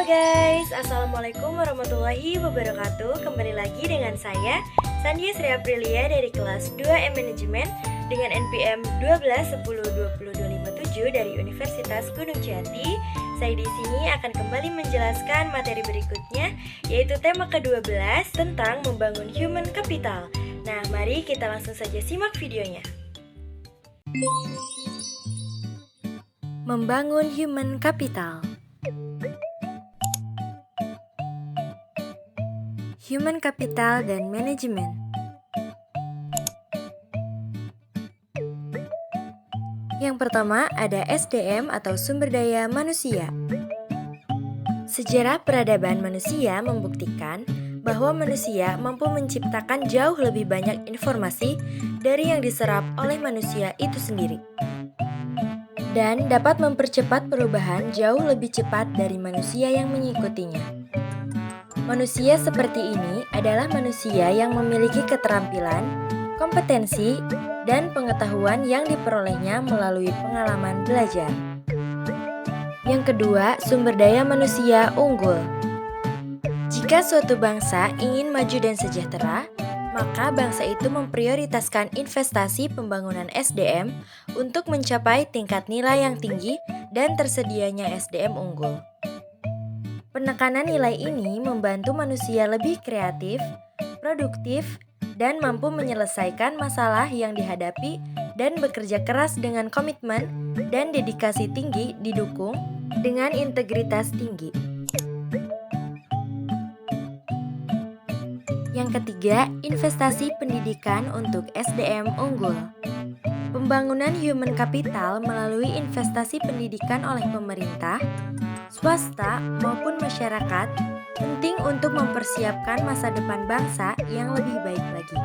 guys, Assalamualaikum warahmatullahi wabarakatuh. Kembali lagi dengan saya Sandia Sri Aprilia dari kelas 2M Manajemen dengan NPM 12102027 dari Universitas Gunung Jati. Saya di sini akan kembali menjelaskan materi berikutnya, yaitu tema ke-12 tentang membangun human capital. Nah, mari kita langsung saja simak videonya. Membangun human capital. Human capital dan manajemen. Yang pertama ada SDM atau sumber daya manusia. Sejarah peradaban manusia membuktikan bahwa manusia mampu menciptakan jauh lebih banyak informasi dari yang diserap oleh manusia itu sendiri, dan dapat mempercepat perubahan jauh lebih cepat dari manusia yang mengikutinya. Manusia seperti ini adalah manusia yang memiliki keterampilan, kompetensi, dan pengetahuan yang diperolehnya melalui pengalaman belajar. Yang kedua, sumber daya manusia unggul. Jika suatu bangsa ingin maju dan sejahtera, maka bangsa itu memprioritaskan investasi pembangunan SDM untuk mencapai tingkat nilai yang tinggi dan tersedianya SDM unggul. Penekanan nilai ini membantu manusia lebih kreatif, produktif, dan mampu menyelesaikan masalah yang dihadapi dan bekerja keras dengan komitmen dan dedikasi tinggi didukung dengan integritas tinggi. Yang ketiga, investasi pendidikan untuk SDM unggul. Pembangunan human capital melalui investasi pendidikan oleh pemerintah, swasta, maupun masyarakat penting untuk mempersiapkan masa depan bangsa yang lebih baik lagi.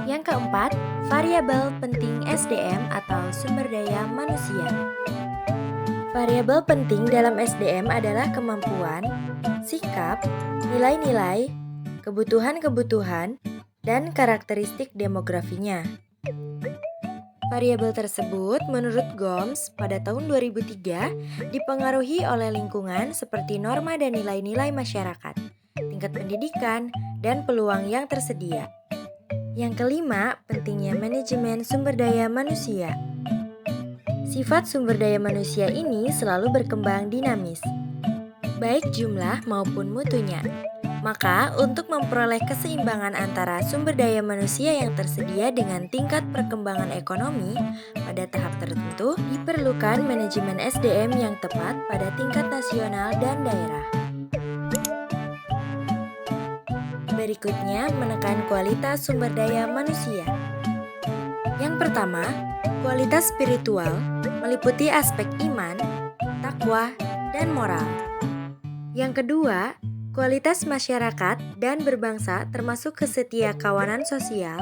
Yang keempat, variabel penting SDM atau sumber daya manusia. Variabel penting dalam SDM adalah kemampuan, sikap, nilai-nilai, kebutuhan-kebutuhan, dan karakteristik demografinya. Variabel tersebut menurut Gomes pada tahun 2003 dipengaruhi oleh lingkungan seperti norma dan nilai-nilai masyarakat, tingkat pendidikan, dan peluang yang tersedia. Yang kelima, pentingnya manajemen sumber daya manusia. Sifat sumber daya manusia ini selalu berkembang dinamis, baik jumlah maupun mutunya. Maka, untuk memperoleh keseimbangan antara sumber daya manusia yang tersedia dengan tingkat perkembangan ekonomi pada tahap tertentu, diperlukan manajemen SDM yang tepat pada tingkat nasional dan daerah. Berikutnya, menekan kualitas sumber daya manusia. Yang pertama, kualitas spiritual meliputi aspek iman, takwa, dan moral. Yang kedua, kualitas masyarakat dan berbangsa termasuk kesetiakawanan sosial,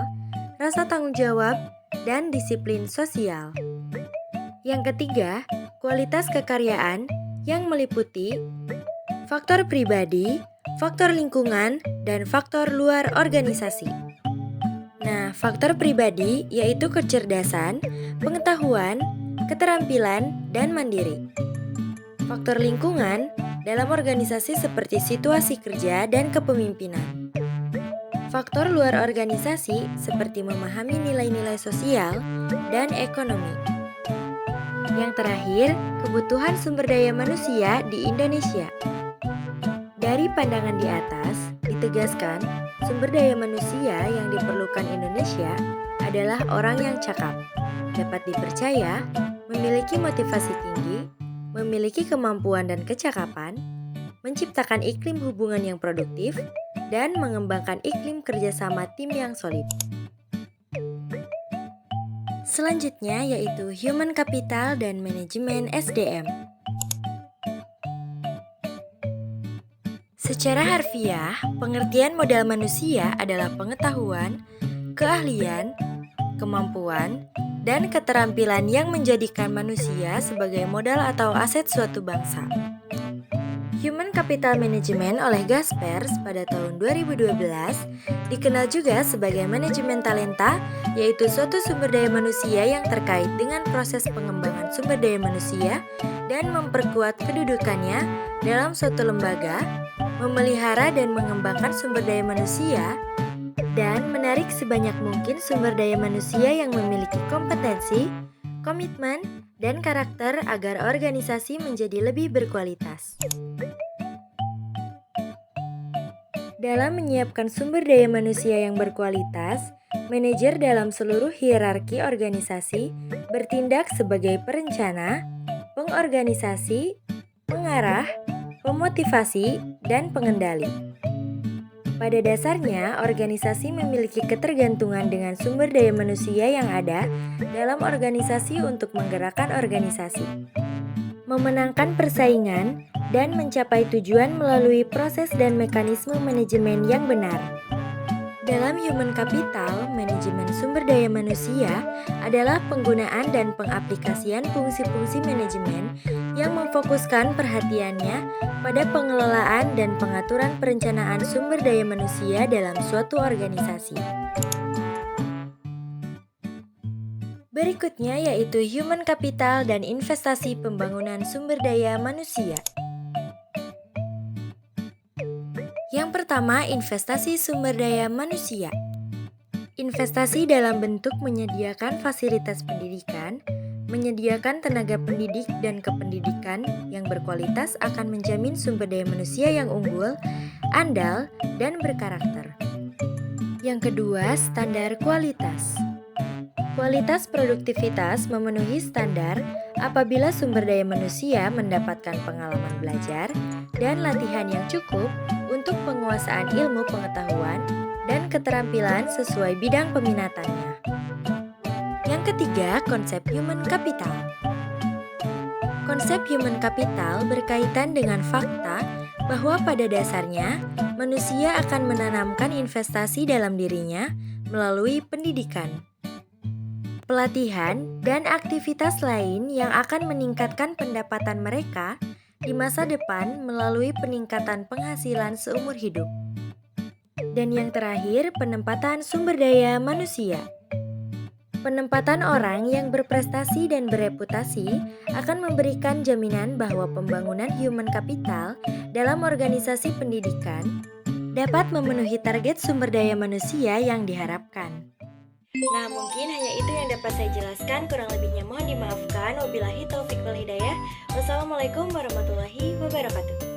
rasa tanggung jawab, dan disiplin sosial. Yang ketiga, kualitas kekaryaan yang meliputi faktor pribadi, faktor lingkungan, dan faktor luar organisasi. Nah, faktor pribadi yaitu kecerdasan, pengetahuan, keterampilan, dan mandiri. Faktor lingkungan dalam organisasi seperti situasi kerja dan kepemimpinan. Faktor luar organisasi seperti memahami nilai-nilai sosial dan ekonomi. Yang terakhir, kebutuhan sumber daya manusia di Indonesia. Dari pandangan di atas, ditegaskan sumber daya manusia yang diperlukan Indonesia adalah orang yang cakap, dapat dipercaya, memiliki motivasi tinggi, memiliki kemampuan dan kecakapan, menciptakan iklim hubungan yang produktif, dan mengembangkan iklim kerjasama tim yang solid. Selanjutnya yaitu human capital dan manajemen SDM. Secara harfiah, pengertian modal manusia adalah pengetahuan, keahlian, kemampuan, dan keterampilan yang menjadikan manusia sebagai modal atau aset suatu bangsa. Human Capital Management oleh Gaspers pada tahun 2012 dikenal juga sebagai manajemen talenta, yaitu suatu sumber daya manusia yang terkait dengan proses pengembangan sumber daya manusia dan memperkuat kedudukannya dalam suatu lembaga, memelihara dan mengembangkan sumber daya manusia, dan menarik sebanyak mungkin sumber daya manusia yang memiliki kompetensi, komitmen, dan karakter agar organisasi menjadi lebih berkualitas. Dalam menyiapkan sumber daya manusia yang berkualitas, manajer dalam seluruh hierarki organisasi bertindak sebagai perencana, pengorganisasi, pengarah, pemotivasi, dan pengendali. Pada dasarnya, organisasi memiliki ketergantungan dengan sumber daya manusia yang ada dalam organisasi untuk menggerakkan organisasi, memenangkan persaingan, dan mencapai tujuan melalui proses dan mekanisme manajemen yang benar. Dalam human capital, manajemen sumber daya manusia adalah penggunaan dan pengaplikasian fungsi-fungsi manajemen yang memfokuskan perhatiannya pada pengelolaan dan pengaturan perencanaan sumber daya manusia dalam suatu organisasi. Berikutnya yaitu human capital dan investasi pembangunan sumber daya manusia. Yang pertama, investasi sumber daya manusia. Investasi dalam bentuk menyediakan fasilitas pendidikan, menyediakan tenaga pendidik dan kependidikan yang berkualitas akan menjamin sumber daya manusia yang unggul, andal, dan berkarakter. Yang kedua, standar kualitas. Kualitas produktivitas memenuhi standar apabila sumber daya manusia mendapatkan pengalaman belajar dan latihan yang cukup untuk penguasaan ilmu pengetahuan dan keterampilan sesuai bidang peminatannya. Yang ketiga, konsep human capital. Konsep human capital berkaitan dengan fakta bahwa pada dasarnya manusia akan menanamkan investasi dalam dirinya melalui pendidikan, pelatihan, dan aktivitas lain yang akan meningkatkan pendapatan mereka di masa depan melalui peningkatan penghasilan seumur hidup. Dan yang terakhir, penempatan sumber daya manusia. Penempatan orang yang berprestasi dan bereputasi akan memberikan jaminan bahwa pembangunan human capital dalam organisasi pendidikan dapat memenuhi target sumber daya manusia yang diharapkan. Nah, mungkin hanya itu yang dapat saya jelaskan, kurang lebihnya mohon dimaafkan. Wabillahi taufiq wal hidayah. Wassalamualaikum warahmatullahi wabarakatuh.